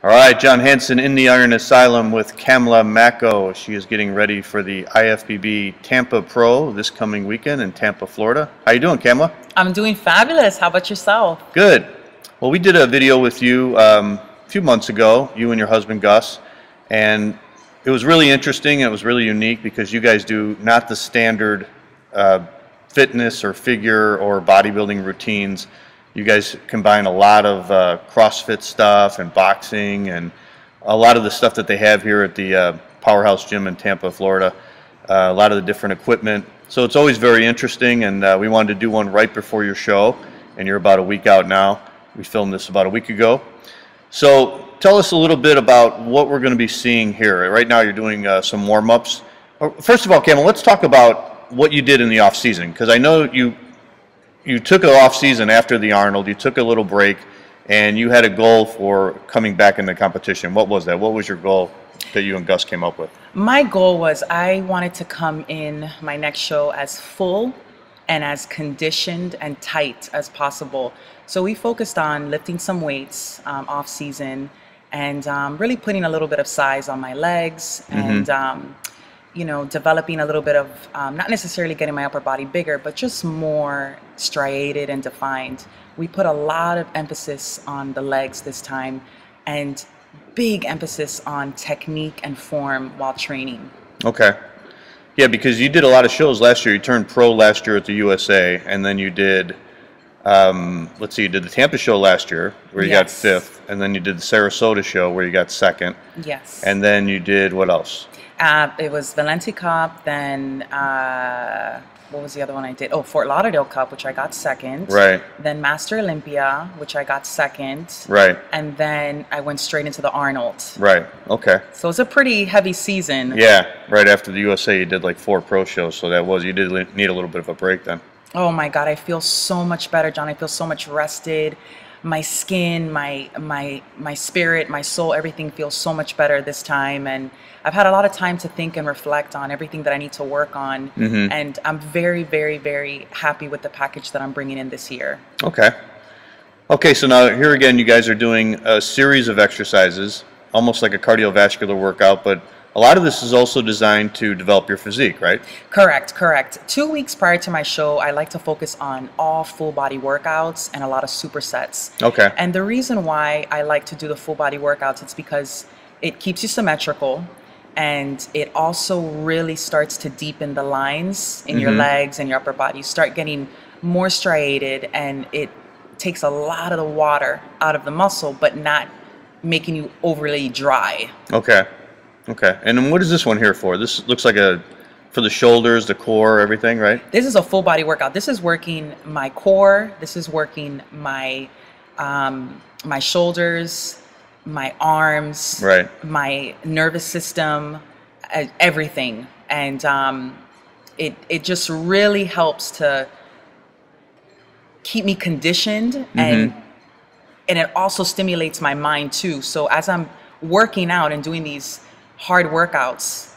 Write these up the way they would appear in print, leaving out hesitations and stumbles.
All right, John Hanson in the Iron Asylum with Kamla Macko. She is getting ready for the IFBB Tampa Pro this coming weekend in Tampa, Florida. How you doing, Kamla? I'm doing fabulous. How about yourself? Good. Well, we did a video with you a few months ago, you and your husband Gus, and it was really interesting. It was really unique because you guys do not the standard fitness or figure or bodybuilding routines. You guys combine a lot of CrossFit stuff and boxing and a lot of the stuff that they have here at the Powerhouse Gym in Tampa, Florida. A lot of the different equipment. So it's always very interesting, and we wanted to do one right before your show, and you're about a week out now. We filmed this about a week ago. So tell us a little bit about what we're going to be seeing here. Right now you're doing some warm-ups. First of all, Kamla, let's talk about what you did in the off-season, because I know you took an off-season after the Arnold. You took a little break, and you had a goal for coming back in the competition. What was that? What was your goal that you and Gus came up with? My goal was I wanted to come in my next show as full and as conditioned and tight as possible. So we focused on lifting some weights off-season and really putting a little bit of size on my legs and you know, developing a little bit of, not necessarily getting my upper body bigger, but just more striated and defined. We put a lot of emphasis on the legs this time and big emphasis on technique and form while training. Okay. Yeah, because you did a lot of shows last year. You turned pro last year at the USA, and then you did, let's see, you did the Tampa show last year where you got 5th, and then you did the Sarasota show where you got 2nd. Yes. And then you did what else? It was Valenti Cup, then what was the other one I did? Oh, Fort Lauderdale Cup, which I got 2nd. Right. Then Master Olympia, which I got 2nd. Right. And then I went straight into the Arnold. Right. Okay. So it's a pretty heavy season. Yeah. Right after the USA, you did like 4 pro shows, so you did need a little bit of a break then. Oh my God, I feel so much better, John. I feel so much rested. My skin, my spirit, my soul, everything feels so much better this time. And I've had a lot of time to think and reflect on everything that I need to work on. And I'm very, very, very happy with the package that I'm bringing in this year. Okay. Okay, so now here again, you guys are doing a series of exercises, almost like a cardiovascular workout, but a lot of this is also designed to develop your physique, right? Correct, correct. 2 weeks prior to my show, I like to focus on all full body workouts and a lot of supersets. Okay. And the reason why I like to do the full body workouts, it's because it keeps you symmetrical, and it also really starts to deepen the lines in your legs and your upper body. You start getting more striated, and it takes a lot of the water out of the muscle, but not making you overly dry. Okay. Okay. And then what is this one here for? This looks like for the shoulders, the core, everything, right? This is a full body workout. This is working my core. This is working my my shoulders, my arms, right, my nervous system, everything. And it just really helps to keep me conditioned, and it also stimulates my mind too. So as I'm working out and doing these hard workouts,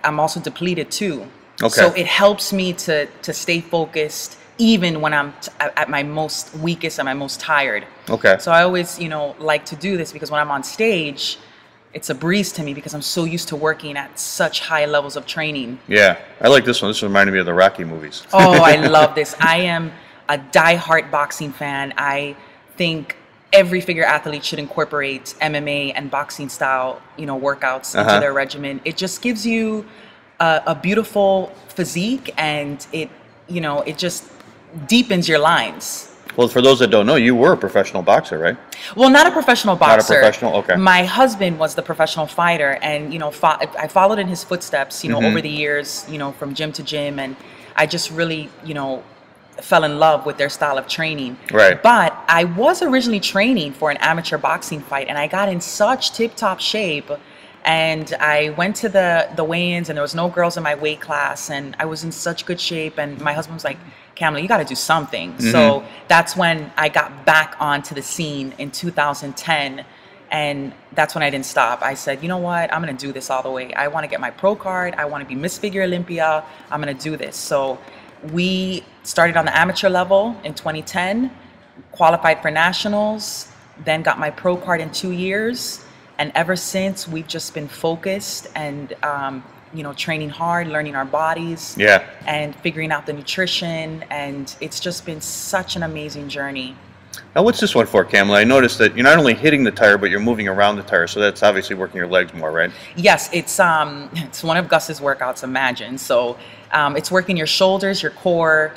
I'm also depleted too. Okay. So it helps me to stay focused even when I'm at my most weakest and my most tired. Okay. So I always, you know, like to do this because when I'm on stage, it's a breeze to me because I'm so used to working at such high levels of training. Yeah, I like this one. This reminded me of the Rocky movies. Oh, I love this. I am a diehard boxing fan. I think every figure athlete should incorporate MMA and boxing style, you know, workouts into their regimen. It just gives you a beautiful physique, and it, you know, it just deepens your lines. Well, for those that don't know, you were a professional boxer, right? Well, not a professional boxer. Not a professional, okay. My husband was the professional fighter, and, you know, I followed in his footsteps, you know, over the years, you know, from gym to gym, and I just really, you know, fell in love with their style of training. Right. But I was originally training for an amateur boxing fight, and I got in such tip-top shape, and I went to the weigh-ins, and there was no girls in my weight class, and I was in such good shape, and my husband was like, Kamla, you got to do something. So that's when I got back onto the scene in 2010, and that's when I didn't stop. I said, you know what, I'm going to do this all the way. I want to get my pro card. I want to be Miss Figure Olympia. I'm going to do this. So we started on the amateur level in 2010, qualified for nationals, then got my pro card in 2 years, And ever since, we've just been focused and, training hard, learning our bodies, and figuring out the nutrition. And it's just been such an amazing journey. Now, what's this one for, Kamla? I noticed that you're not only hitting the tire, but you're moving around the tire. So that's obviously working your legs more, right? Yes, it's one of Gus's workouts, Imagine. So it's working your shoulders, your core,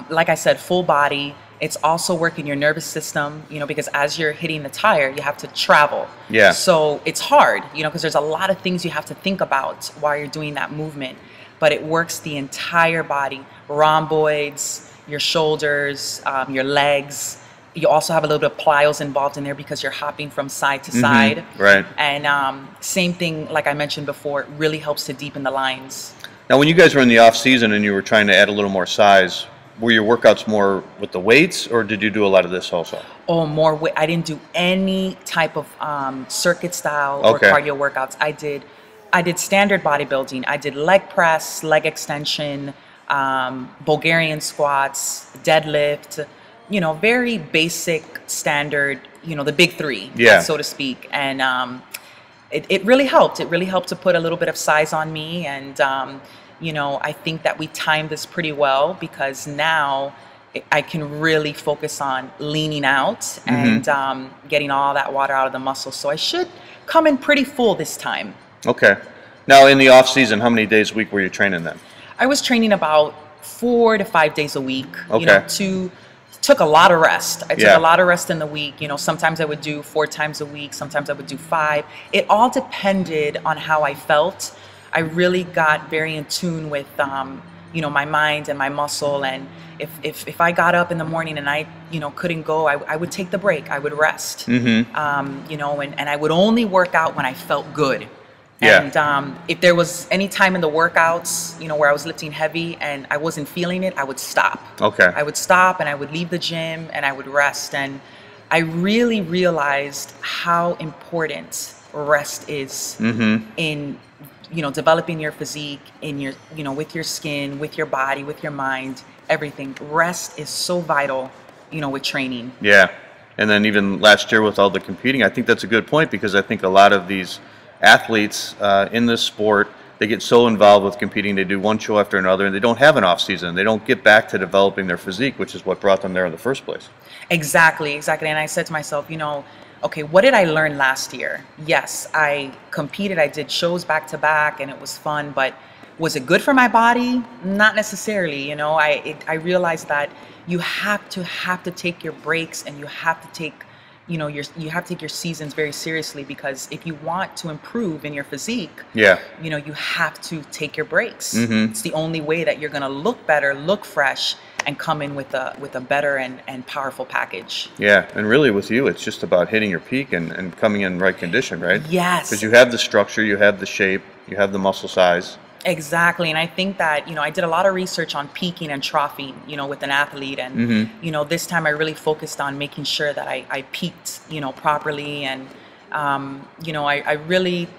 like I said, full body. It's also working your nervous system, because as you're hitting the tire, you have to travel. Yeah. So it's hard, because there's a lot of things you have to think about while you're doing that movement. But it works the entire body, rhomboids, your shoulders, your legs. You also have a little bit of plyos involved in there because you're hopping from side to side. Right. And same thing, like I mentioned before, it really helps to deepen the lines. Now, when you guys were in the off season and you were trying to add a little more size, were your workouts more with the weights, or did you do a lot of this also? Oh, more weight. I didn't do any type of circuit style or cardio workouts. I did standard bodybuilding. I did leg press, leg extension, Bulgarian squats, deadlift. Very basic, standard. The big three, so to speak. And it really helped. It really helped to put a little bit of size on me. And I think that we timed this pretty well, because now I can really focus on leaning out and getting all that water out of the muscle. So I should come in pretty full this time. Okay. Now, in the off season, how many days a week were you training then? I was training about 4 to 5 days a week. Okay. Took a lot of rest. I took a lot of rest in the week. sometimes I would do 4 times a week. Sometimes I would do 5. It all depended on how I felt. I really got very in tune with, my mind and my muscle. And if I got up in the morning and I, couldn't go, I would take the break. I would rest. And I would only work out when I felt good. And if there was any time in the workouts, where I was lifting heavy and I wasn't feeling it, I would stop. Okay. I would stop and I would leave the gym and I would rest. And I really realized how important rest is in, developing your physique, in your, with your skin, with your body, with your mind, everything. Rest is so vital, with training. Yeah. And then even last year with all the competing, I think that's a good point, because I think a lot of these athletes in this sport, they get so involved with competing, they do one show after another, and they don't have an off season. They don't get back to developing their physique, which is what brought them there in the first place. Exactly. And I said to myself, okay, what did I learn last year? Yes, I competed, I did shows back to back, and it was fun, but was it good for my body? Not necessarily. I realized that you have to take your breaks, and you have to take you have to take your seasons very seriously, because if you want to improve in your physique, you have to take your breaks. It's the only way that you're going to look better, look fresh, and come in with a better and powerful package. Yeah, and really with you, it's just about hitting your peak and coming in right condition, right? Yes. Because you have the structure, you have the shape, you have the muscle size. Exactly. And I think that, I did a lot of research on peaking and troughing, with an athlete. And, this time I really focused on making sure that I peaked, properly. And, I really,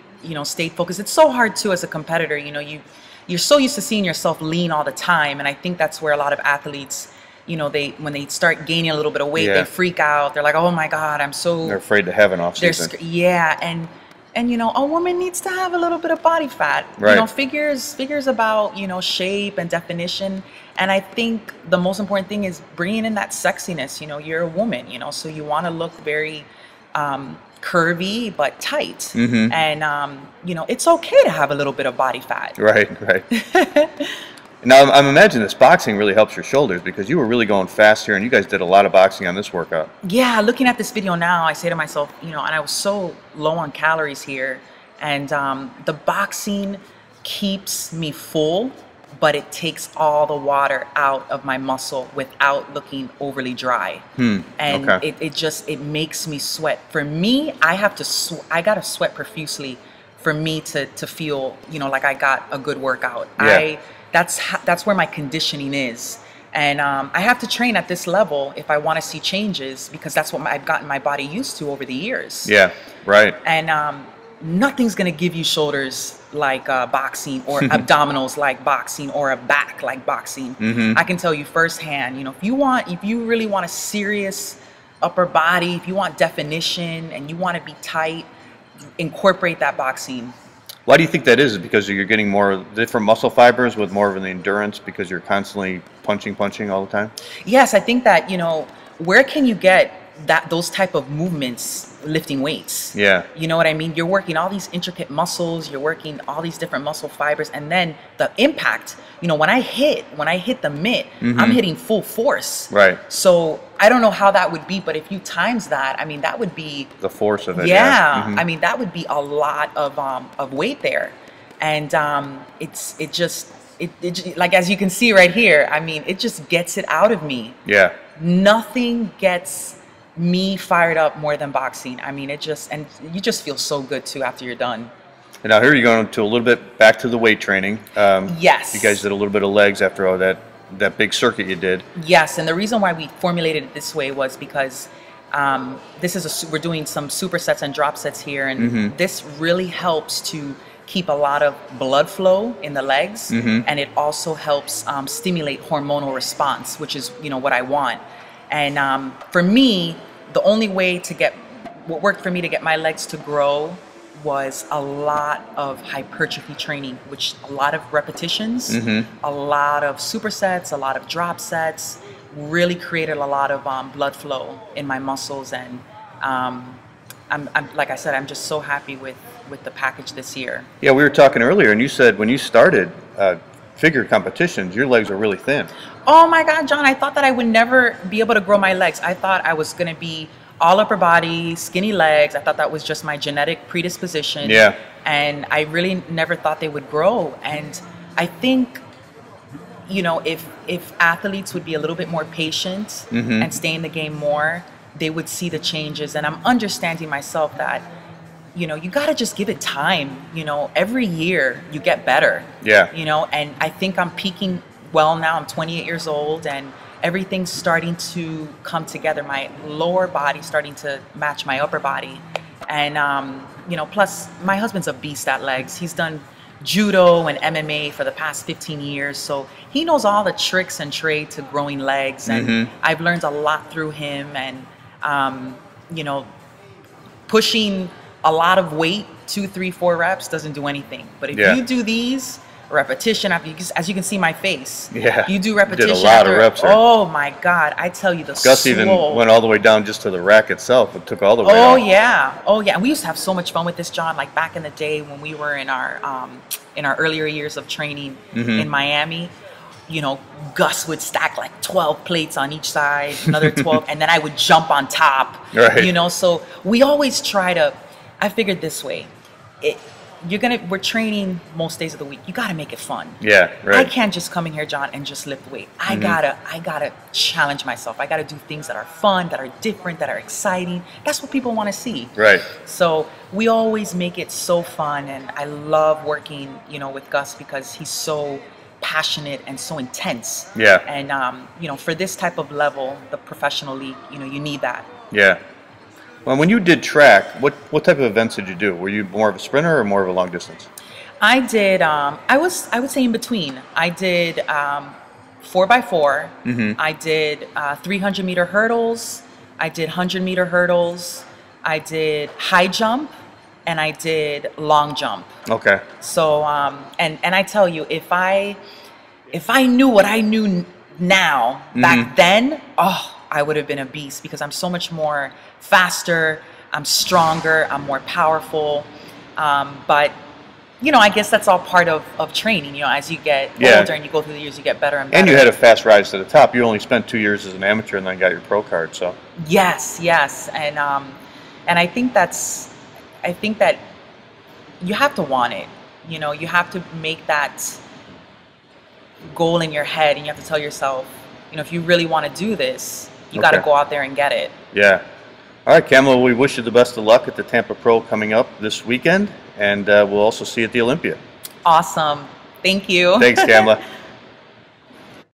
stayed focused. It's so hard too as a competitor, you're so used to seeing yourself lean all the time. And I think that's where a lot of athletes, when they start gaining a little bit of weight, they freak out. They're like, oh my God, they're afraid to have an off season. And a woman needs to have a little bit of body fat. Right. Figures about, shape and definition. And I think the most important thing is bringing in that sexiness. You're a woman, so you want to look very curvy but tight. And, it's okay to have a little bit of body fat. Right. Now, I'm imagining this boxing really helps your shoulders, because you were really going fast here, and you guys did a lot of boxing on this workout. Yeah, looking at this video now, I say to myself, and I was so low on calories here, and the boxing keeps me full, but it takes all the water out of my muscle without looking overly dry. And it makes me sweat. For me, I gotta sweat profusely for me to feel, like I got a good workout. Yeah. That's where my conditioning is. And I have to train at this level if I want to see changes, because that's what I've gotten my body used to over the years. Yeah, right. And nothing's going to give you shoulders like boxing, or abdominals like boxing, or a back like boxing. I can tell you firsthand, if you really want a serious upper body, if you want definition and you want to be tight, incorporate that boxing. Why do you think that is? Is it because you're getting more different muscle fibers with more of an endurance because you're constantly punching all the time? Yes, I think that, you know, where can you get those type of movements lifting weights? Yeah. You know what I mean? You're working all these intricate muscles, you're working all these different muscle fibers, and then the impact, you know, when I hit the mitt, I'm hitting full force. Right. So I don't know how that would be, but if you times that, I mean, that would be the force of it. Yeah. I mean, that would be a lot of weight there. And it just like, as you can see right here, I mean, it just gets it out of me. Yeah. Nothing gets me fired up more than boxing. I mean, and you just feel so good too after you're done. And now here you're going to a little bit back to the weight training. Yes. You guys did a little bit of legs after all that big circuit you did. Yes, and the reason why we formulated it this way was because we're doing some supersets and drop sets here, and this really helps to keep a lot of blood flow in the legs, and it also helps stimulate hormonal response, which is, you know, what I want. And for me, the only way what worked for me to get my legs to grow was a lot of hypertrophy training, which a lot of repetitions, a lot of supersets, a lot of drop sets, really created a lot of blood flow in my muscles. And I'm like I said, I'm just so happy with the package this year. Yeah, we were talking earlier, and you said when you started figure competitions, your legs were really thin. Oh my God, John, I thought that I would never be able to grow my legs. I thought I was going to be all upper body, skinny legs. I thought that was just my genetic predisposition. Yeah. And I really never thought they would grow. And I think, you know, if athletes would be a little bit more patient and stay in the game more, they would see the changes. And I'm understanding myself that, you know, you got to just give it time. You know, every year you get better. Yeah. You know, and I think I'm peaking well now. I'm 28 years old, and everything's starting to come together. My lower body starting to match my upper body. And, you know, plus my husband's a beast at legs. He's done judo and MMA for the past 15 years. So he knows all the tricks and trades to growing legs. And I've learned a lot through him. And, you know, pushing a lot of weight, 2, 3, 4 reps doesn't do anything. But if you do these repetition after, as you can see my face, you do repetition. You did a lot of reps. Oh my God, I tell you, Gus even went all the way down just to the rack itself. It took all the way off. Oh yeah. And we used to have so much fun with this, John. Like back in the day when we were in our earlier years of training in Miami. You know, Gus would stack like 12 plates on each side, another 12, and then I would jump on top. Right. You know, so we always try to. I figured this way, we're training most days of the week. You got to make it fun. Yeah, right. I can't just come in here, John, and just lift weight. I gotta challenge myself. I gotta do things that are fun, that are different, that are exciting. That's what people want to see. Right. So we always make it so fun, and I love working, you know, with Gus because he's so passionate and so intense. Yeah. And you know, for this type of level, the professional league, you know, you need that. Yeah. Well, when you did track, what type of events did you do? Were you more of a sprinter or more of a long distance? I did. I would say in between. I did 4x4. I did 300-meter hurdles. I did 100-meter hurdles. I did high jump, and I did long jump. Okay. So and I tell you, if I knew what I knew now back then, I would have been a beast because I'm so much more faster, I'm stronger, I'm more powerful. But, you know, I guess that's all part of training. You know, as you get older and you go through the years, you get better and better. And you had a fast rise to the top. You only spent 2 years as an amateur and then got your pro card, so. Yes. And I think that you have to want it. You know, you have to make that goal in your head, and you have to tell yourself, you know, if you really want to do this, you got to go out there and get it. Yeah. All right, Kamla, we wish you the best of luck at the Tampa Pro coming up this weekend, and we'll also see you at the Olympia. Awesome. Thank you. Thanks, Kamla.